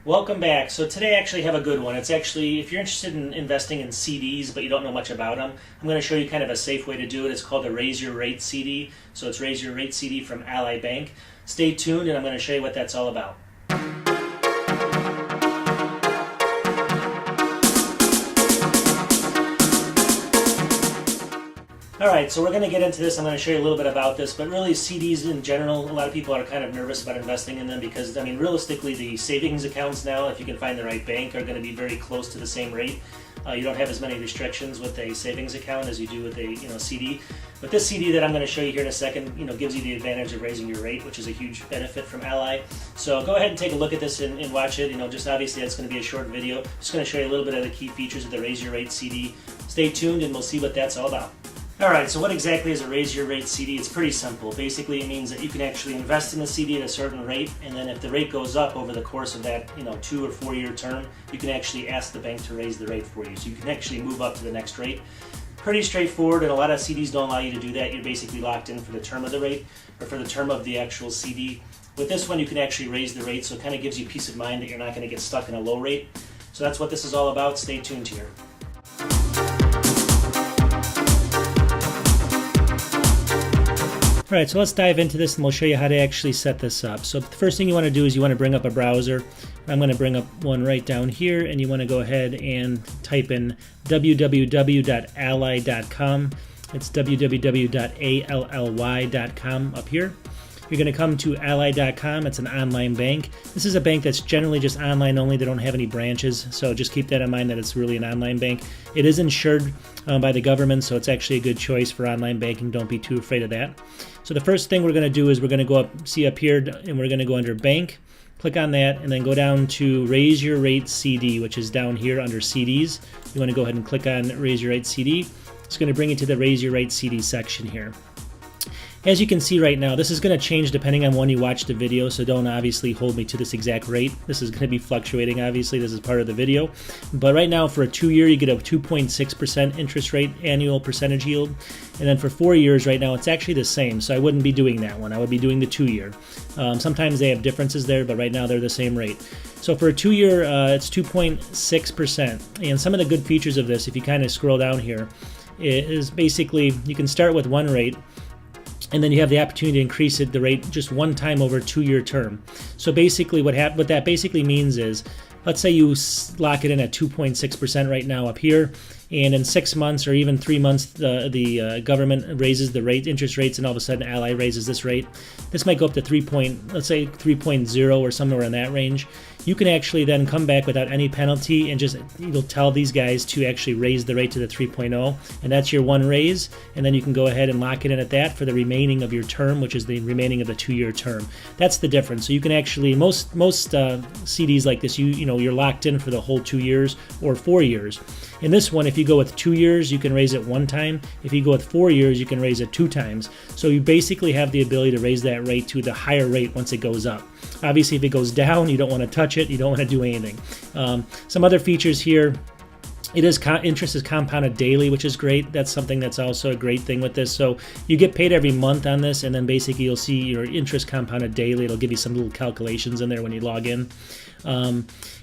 Welcome back. So today I actually have a good one. It's actually, if you're interested in investing in CDs but you don't know much about them, I'm going to show you kind of a safe way to do it. It's called a Raise Your Rate CD. So it's Raise Your Rate CD from Ally Bank. Stay tuned and I'm going to show you what that's all about. Alright, so we're going to get into this. I'm going to show you a little bit about this, but really CDs in general, a lot of people are kind of nervous about investing in them because, I mean, realistically the savings accounts now, if you can find the right bank, are going to be very close to the same rate. You don't have as many restrictions with a savings account as you do with a CD. But this CD that I'm going to show you here in a second, gives you the advantage of raising your rate, which is a huge benefit from Ally. So go ahead and take a look at this and watch it. Just obviously that's going to be a short video. Just going to show you a little bit of the key features of the Raise Your Rate CD. Stay tuned and we'll see what that's all about. Alright, so what exactly is a Raise Your Rate CD? It's pretty simple. Basically it means that you can actually invest in the CD at a certain rate, and then if the rate goes up over the course of that 2 or 4 year term, you can actually ask the bank to raise the rate for you. So you can actually move up to the next rate. Pretty straightforward, and a lot of CDs don't allow you to do that. You're basically locked in for the term of the rate, or for the term of the actual CD. With this one you can actually raise the rate, so it kind of gives you peace of mind that you're not going to get stuck in a low rate. So that's what this is all about. Stay tuned here. Alright, so let's dive into this and we'll show you how to actually set this up. So the first thing you want to do is you want to bring up a browser. I'm going to bring up one right down here, and you want to go ahead and type in www.ally.com. It's www.ally.com up here. You're going to come to ally.com. It's an online bank. This is a bank that's generally just online only. They don't have any branches, so just keep that in mind that it's really an online bank. It is insured by the government, so it's actually a good choice for online banking. Don't be too afraid of that. So the first thing we're going to do is we're going to go up, see up here, and we're going to go under Bank. Click on that, and then go down to Raise Your Rate CD, which is down here under CDs. You want to go ahead and click on Raise Your Rate CD. It's going to bring you to the Raise Your Rate CD section here. As you can see right now, this is going to change depending on when you watch the video, so don't obviously hold me to this exact rate. This is going to be fluctuating, obviously. This is part of the video. But right now, for a 2 year, you get a 2.6% interest rate, annual percentage yield. And then for 4 years right now, it's actually the same, so I wouldn't be doing that one. I would be doing the 2 year. Sometimes they have differences there, but right now they're the same rate. So for a 2 year, it's 2.6%. And some of the good features of this, if you kind of scroll down here, is basically you can start with one rate, and then you have the opportunity to increase the rate just one time over a 2 year term. So basically what that basically means is, let's say you lock it in at 2.6% right now up here, and in 6 months or even 3 months the government raises the interest rates, and all of a sudden Ally raises this rate. This might go up to let's say 3.0 or somewhere in that range. You can actually then come back without any penalty and just tell these guys to actually raise the rate to the 3.0, and that's your one raise, and then you can go ahead and lock it in at that for the remaining of your term, which is the remaining of the 2 year term. That's the difference. So you can actually, most CDs like this, you're locked in for the whole 2 years or 4 years. In this one, if you go with 2 years, you can raise it one time. If you go with 4 years, you can raise it 2 times. So you basically have the ability to raise that rate to the higher rate once it goes up. Obviously, if it goes down, you don't want to touch it. You don't want to do anything. Some other features here. Interest is compounded daily, which is great. That's something that's also a great thing with this. So you get paid every month on this, and then basically you'll see your interest compounded daily. It'll give you some little calculations in there when you log in.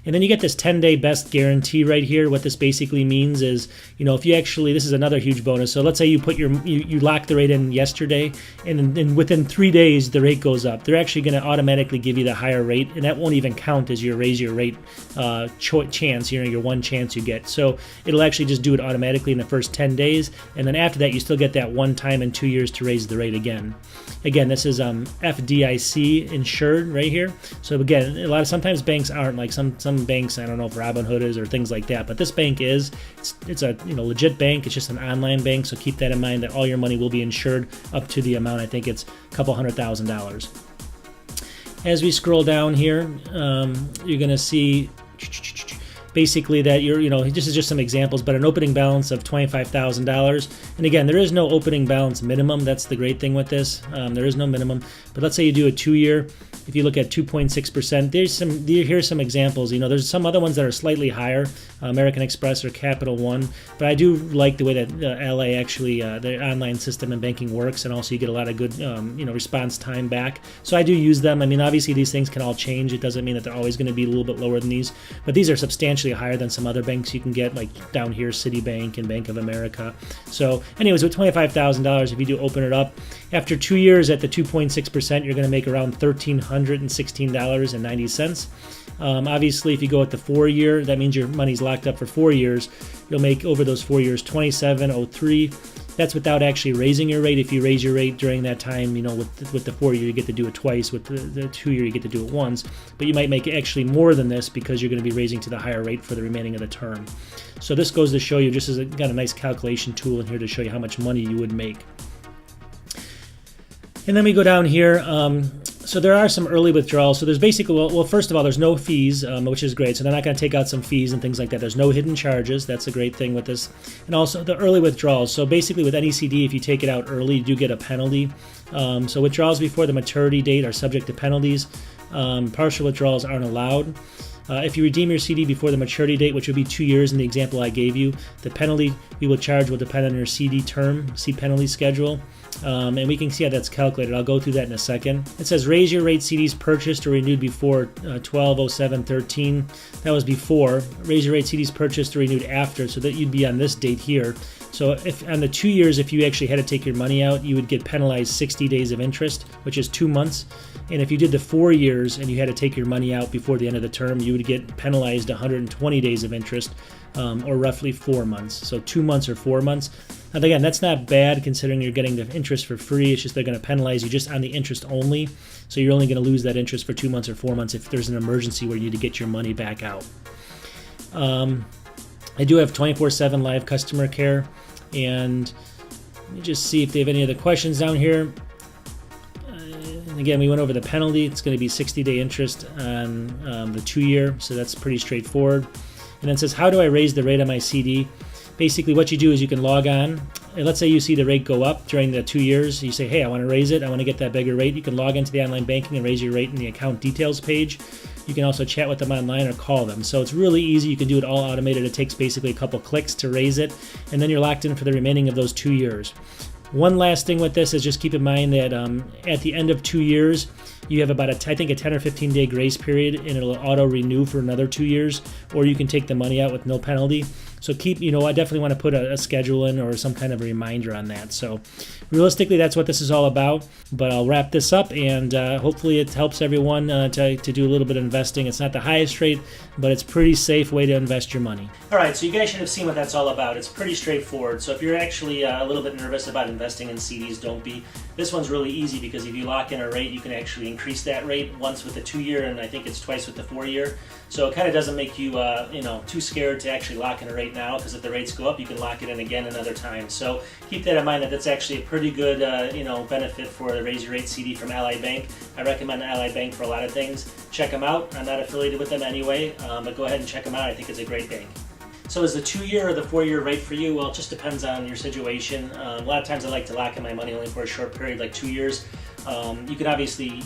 And then you get this 10-day best guarantee right here. What this basically means is, if you actually, this is another huge bonus. So let's say you put you lock the rate in yesterday, and then within 3 days the rate goes up. They're actually going to automatically give you the higher rate, and that won't even count as your raise your rate chance. Your one chance you get. So it'll actually just do it automatically in the first 10 days, and then after that you still get that one time in 2 years to raise the rate again. Again, this is FDIC insured right here. So again, sometimes banks aren't, like some banks, I don't know if Robinhood is or things like that, but this bank is. It's a legit bank. It's just an online bank, so keep that in mind that all your money will be insured up to the amount. I think it's a couple $100,000. As we scroll down here, you're going to see basically that this is just some examples, but an opening balance of $25,000. And again, there is no opening balance minimum. That's the great thing with this. There is no minimum. But let's say you do a 2-year. If you look at 2.6%, here's some examples. There's some other ones that are slightly higher, American Express or Capital One. But I do like the way that Ally actually, their online system and banking works, and also you get a lot of good, response time back. So I do use them. I mean, obviously these things can all change. It doesn't mean that they're always going to be a little bit lower than these, but these are substantially higher than some other banks you can get, like down here, Citibank and Bank of America. So anyways, with $25,000, if you do open it up, after 2 years at the 2.6%, you're going to make around $1,316.90. Obviously, if you go at the 4-year, that means your money's locked up for 4 years. You'll make over those 4 years $27.03. That's without actually raising your rate. If you raise your rate during that time, with the 4-year, you get to do it twice. With the 2-year, you get to do it once. But you might make actually more than this because you're going to be raising to the higher rate for the remaining of the term. So this goes to show you, just as got a nice calculation tool in here to show you how much money you would make. And then we go down here. So there are some early withdrawals. So there's basically, well, first of all, there's no fees, which is great. So they're not going to take out some fees and things like that. There's no hidden charges. That's a great thing with this. And also the early withdrawals. So basically with any CD, if you take it out early, you do get a penalty. So withdrawals before the maturity date are subject to penalties. Partial withdrawals aren't allowed. If you redeem your CD before the maturity date, which would be 2 years in the example I gave you, the penalty we will charge will depend on your CD term, see penalty schedule. And we can see how that's calculated. I'll go through that in a second. It says raise your rate CDs purchased or renewed before 12/07/13. That was before. Raise your rate CDs purchased or renewed after, so that you'd be on this date here. So if on the 2 years, if you actually had to take your money out, you would get penalized 60 days of interest, which is 2 months. And if you did the 4 years and you had to take your money out before the end of the term, you would get penalized 120 days of interest, or roughly 4 months. So 2 months or 4 months. And again, that's not bad considering you're getting the interest for free. It's just they're going to penalize you just on the interest only. So you're only going to lose that interest for 2 months or 4 months if there's an emergency where you need to get your money back out. I do have 24/7 live customer care. And let me just see if they have any other questions down here. And again, we went over the penalty. It's going to be 60-day interest on the 2-year. So that's pretty straightforward. And then it says, how do I raise the rate on my CD? Basically, what you do is you can log on. And let's say you see the rate go up during the 2 years. You say, hey, I want to raise it. I want to get that bigger rate. You can log into the online banking and raise your rate in the account details page. You can also chat with them online or call them. So it's really easy. You can do it all automated. It takes basically a couple clicks to raise it. And then you're locked in for the remaining of those 2 years. One last thing with this is just keep in mind that at the end of 2 years, you have about I think a 10 or 15 day grace period, and it'll auto renew for another 2 years, or you can take the money out with no penalty. So keep, I definitely want to put a schedule in or some kind of a reminder on that. So realistically, that's what this is all about. But I'll wrap this up, and hopefully it helps everyone to do a little bit of investing. It's not the highest rate, but it's a pretty safe way to invest your money. All right, so you guys should have seen what that's all about. It's pretty straightforward. So if you're actually a little bit nervous about investing in CDs, don't be. This one's really easy because if you lock in a rate, you can actually increase that rate once with the 2 year, and I think it's twice with the 4 year. So it kind of doesn't make you too scared to actually lock in a rate now, because if the rates go up, you can lock it in again another time. So keep that in mind, that that's actually a pretty good benefit for the Raise Your Rate CD from Ally Bank. I recommend Ally Bank for a lot of things. Check them out. I'm not affiliated with them anyway, but go ahead and check them out. I think it's a great bank. So is the 2 year or the 4 year rate for you? Well, it just depends on your situation. A lot of times I like to lock in my money only for a short period, like 2 years. You can obviously,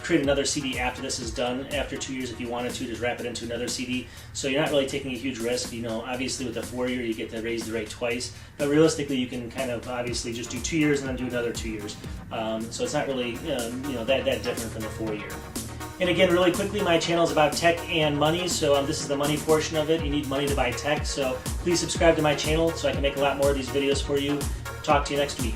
create another CD after this is done, after 2 years if you wanted to, just wrap it into another CD. So you're not really taking a huge risk. Obviously with the 4 year, you get to raise the rate twice. But realistically, you can kind of obviously just do 2 years and then do another 2 years. So it's not really, that different from the 4 year. And again, really quickly, my channel is about tech and money, so this is the money portion of it. You need money to buy tech, so please subscribe to my channel so I can make a lot more of these videos for you. Talk to you next week.